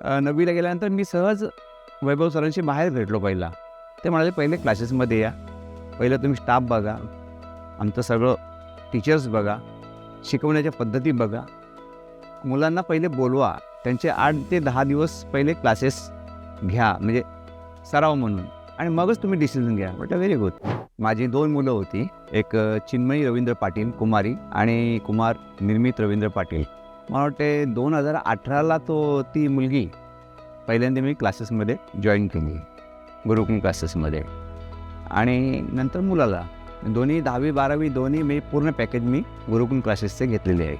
9वीला गेल्यानंतर मी सहज वैभव सरांशी बाहेर भेटलो पहिला. ते म्हणाले, "पहिले क्लासेसमध्ये या. पहिलं तुम्ही स्टाफ बघा, आमचं सगळं टीचर्स बघा, शिकवण्याच्या पद्धती बघा. मुलांना पहिले बोलवा. त्यांचे 8 ते 10 दिवस पहिले क्लासेस घ्या, म्हणजे सराव म्हणून, आणि मगच तुम्ही डिसिजन घ्या." म्हटलं, "व्हेरी गुड." माझी 2 मुलं होती. एक चिन्मयी रवींद्र पाटील कुमारी आणि कुमार निर्मित रवींद्र पाटील. मला वाटते 2018ला ती मुलगी पहिल्यांदा मी क्लासेसमध्ये जॉईन केली, गुरुकुल क्लासेसमध्ये. आणि नंतर मुलाला दोन्ही 10वी 12वी दोन्ही मी पूर्ण पॅकेज मी गुरुकुल क्लासेसचे घेतलेले आहे.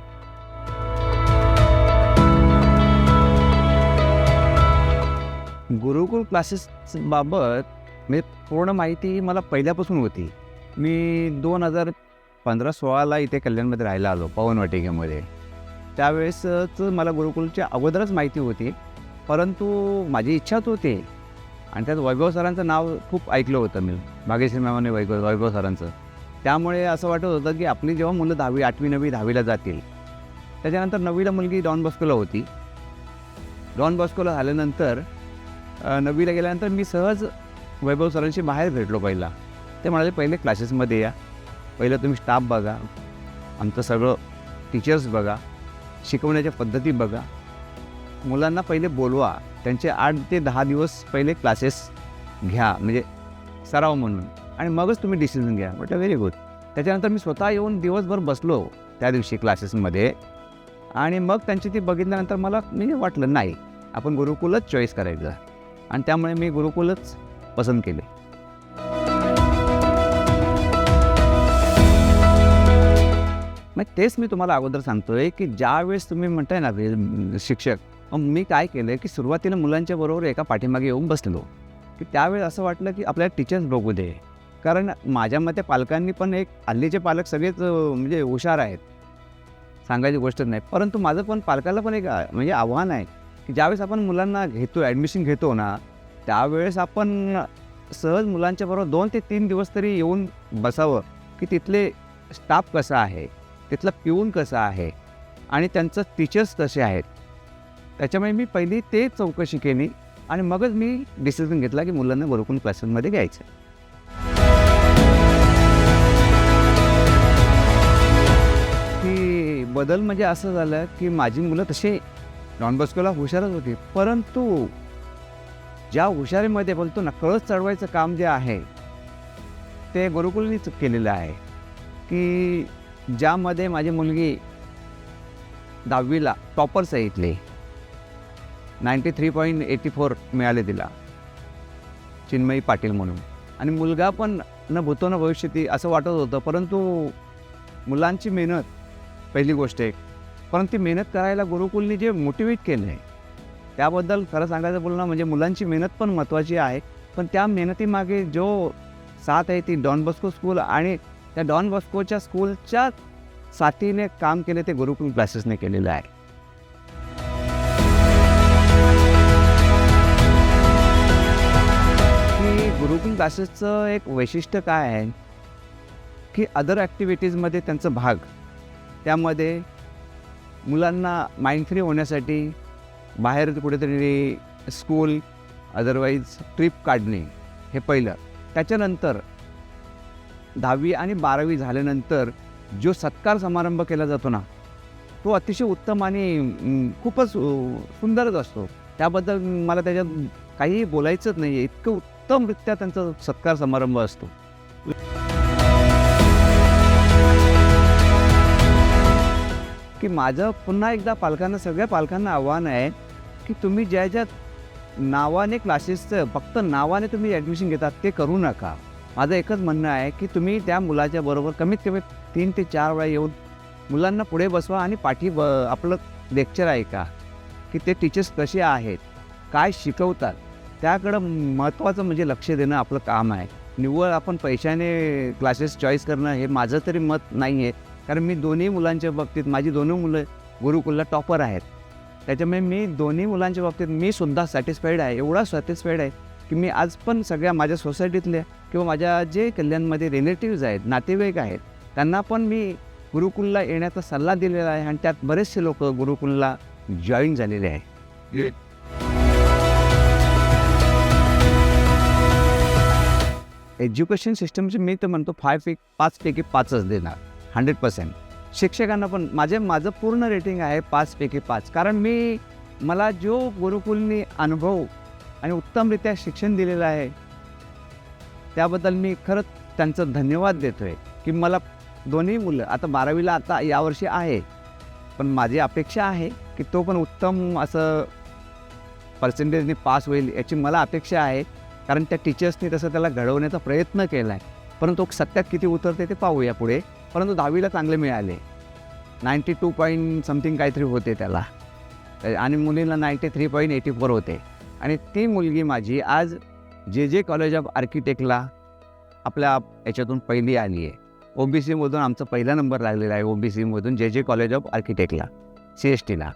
गुरुकुल क्लासेसबाबत म्हणजे पूर्ण माहिती मला पहिल्यापासून होती. मी 2015-16ला इथे कल्याणमध्ये राहायला आलो, पवनवाटिकेमध्ये. त्यावेळेसच मला गुरुकुलच्या अगोदरच माहिती होती, परंतु माझी इच्छाच होती. आणि त्यात वैभव सरांचं नाव खूप ऐकलं होतं मी, भाग्यश्री मॅमाने वैभव सरांचं. त्यामुळे असं वाटत होतं की आपली जेव्हा मुलं 10वी 8वी 9वी 10वीला जातील, त्याच्यानंतर 9वीला मुलगी डॉन बॉस्कोला होती. डॉन बॉस्कोला झाल्यानंतर 9वीला गेल्यानंतर मी सहज वैभव सरांशी बाहेर भेटलो पहिला. ते म्हणाले, "पहिले क्लासेसमध्ये या. पहिलं तुम्ही स्टाफ बघा, आमचं सगळं टीचर्स बघा, शिकवण्याच्या पद्धती बघा. मुलांना पहिले बोलवा. त्यांचे 8 ते 10 दिवस पहिले क्लासेस घ्या, म्हणजे सराव म्हणून, आणि मगच तुम्ही डिसिजन घ्या." म्हटलं, "व्हेरी गुड." त्याच्यानंतर मी स्वतः येऊन दिवसभर बसलो त्या दिवशी क्लासेसमध्ये, आणि मग त्यांची ती बघितल्यानंतर मला वाटलं, नाही, आपण गुरुकुलच चॉईस करायचं. आणि त्यामुळे मी गुरुकुलच पसंत केले. मग तेच मी तुम्हाला अगोदर सांगतोय की ज्यावेळेस तुम्ही म्हणताय ना शिक्षक, मग मी काय केलं की सुरुवातीला मुलांच्या बरोबर एका पाठीमागे येऊन बसलो की त्यावेळेस असं वाटलं की आपल्याला टीचर्स बघू दे. कारण माझ्या मते पालकांनी पण हल्लीचे पालक सगळेच म्हणजे हुशार आहेत, सांगायची गोष्ट नाही. परंतु माझं पण पालकाला पण एक म्हणजे आव्हान आहे की ज्यावेळेस आपण मुलांना घेतो, ॲडमिशन घेतो ना, त्यावेळेस आपण सहज मुलांच्या बरोबर 2 ते 3 दिवस तरी येऊन बसावं की तिथले स्टाफ कसा आहे, तिथला पिऊन कसा आहे, आणि त्यांचं टीचर्स कसे आहेत. त्याच्यामुळे मी पहिली ते चौकशी केली आणि मगच मी डिसिजन घेतला की मुलांना गुरुकुल क्लासेसमध्ये घ्यायचं. की बदल म्हणजे असं झालं की माझी मुलं तसे डॉन बॉस्कोला हुशारच होती, परंतु ज्या हुशारीमध्ये बोलतो ना, कळस चढवायचं काम जे आहे ते गुरुकुलनीच केलेलं आहे. की ज्यामध्ये माझी मुलगी 10वीला टॉपर्स आहे इथले, 93.84 मिळाले तिला, चिन्मयी पाटील म्हणून. आणि मुलगा पण न भूतो न भविष्यती असं वाटत होतं, परंतु मुलांची मेहनत पहिली गोष्ट आहे. परंतु ती मेहनत करायला गुरुकुलनी जे मोटिवेट केलं आहे त्याबद्दल खरं सांगायचं बोलणं म्हणजे मुलांची मेहनत पण महत्त्वाची आहे. पण त्या मेहनतीमागे जो साथ आहे ती डॉन बॉस्को स्कूल आणि त्या डॉन बॉस्कोच्या स्कूलच्या साथीने काम केले ते गुरुकुल क्लासेसने केलेलं आहे. की गुरुकुल क्लासेसचं एक वैशिष्ट्य काय आहे की अदर ॲक्टिव्हिटीजमध्ये त्यांचं भाग, त्यामध्ये मुलांना माइंड फ्री होण्यासाठी बाहेर कुठेतरी स्कूल अदरवाईज ट्रिप काढणे हे पहिलं. त्याच्यानंतर 10वी आणि 12वी झाल्यानंतर जो सत्कार समारंभ केला जातो ना, तो अतिशय उत्तम आणि खूपच सुंदरच असतो. त्याबद्दल मला त्याच्यात काही बोलायचंच नाही आहे, इतकं उत्तमरित्या त्यांचा सत्कार समारंभ असतो. की माझं पुन्हा एकदा सगळ्या पालकांना आव्हान आहे की तुम्ही ज्या नावाने क्लासेसचं फक्त नावाने तुम्ही ॲडमिशन घेतात ते करू नका. माझं एकच म्हणणं आहे की तुम्ही त्या मुलाच्या बरोबर कमीत कमी 3 ते 4 वेळा येऊन मुलांना पुढे बसवा आणि आपलं लेक्चर ऐका की ते टीचर्स कसे आहेत, काय शिकवतात, त्याकडं महत्त्वाचं म्हणजे लक्ष देणं आपलं काम आहे. निव्वळ आपण पैशाने क्लासेस चॉईस करणं हे माझं तरी मत नाही आहे. कारण मी दोन्ही मुलांच्या बाबतीत, माझी दोन्ही मुलं गुरुकुलला टॉपर आहेत, त्याच्यामुळे मी दोन्ही मुलांच्या बाबतीत मी सुद्धा सॅटिस्फाईड आहे. एवढा सॅटिस्फाईड आहे की मी आज पण सगळ्या माझ्या सोसायटीतल्या किंवा माझ्या जे कल्याणमध्ये रिलेटिव्ज आहेत, नातेवाईक आहेत, त्यांना पण मी गुरुकुलला येण्याचा सल्ला दिलेला आहे आणि त्यात बरेचसे लोक गुरुकुलला जॉईन झालेले आहे. एज्युकेशन सिस्टमचे मी तर म्हणतो 5पैकी 5च देणार 100%. शिक्षकांना पण माझं पूर्ण रेटिंग आहे 5पैकी 5. कारण मला जो गुरुकुलनी अनुभव आणि उत्तमरित्या शिक्षण दिलेलं आहे त्याबद्दल मी खरंच त्यांचं धन्यवाद देतो आहे की मला दोन्ही मुलं आता 12वीला आता यावर्षी आहे, पण माझी अपेक्षा आहे की तो पण उत्तम असं पर्सेंटेजने पास होईल याची मला अपेक्षा आहे. कारण त्या टीचर्सनी तसं त्याला घडवण्याचा प्रयत्न केला आहे, परंतु सत्यात किती उतरते ते पाहूया पुढे. परंतु 10वीला चांगले मिळाले, 92 पॉईंट समथिंग काहीतरी होते त्याला, आणि मुलींना 93.84 होते. आणि ती मुलगी माझी आज जे कॉलेज ऑफ आर्किटेक्टला आपल्या याच्यातून पहिली आली आहे. OBCमधून आमचा पहिला नंबर लागलेला आहे, OBCमधून जे कॉलेज ऑफ आर्किटेक्टला CSTला.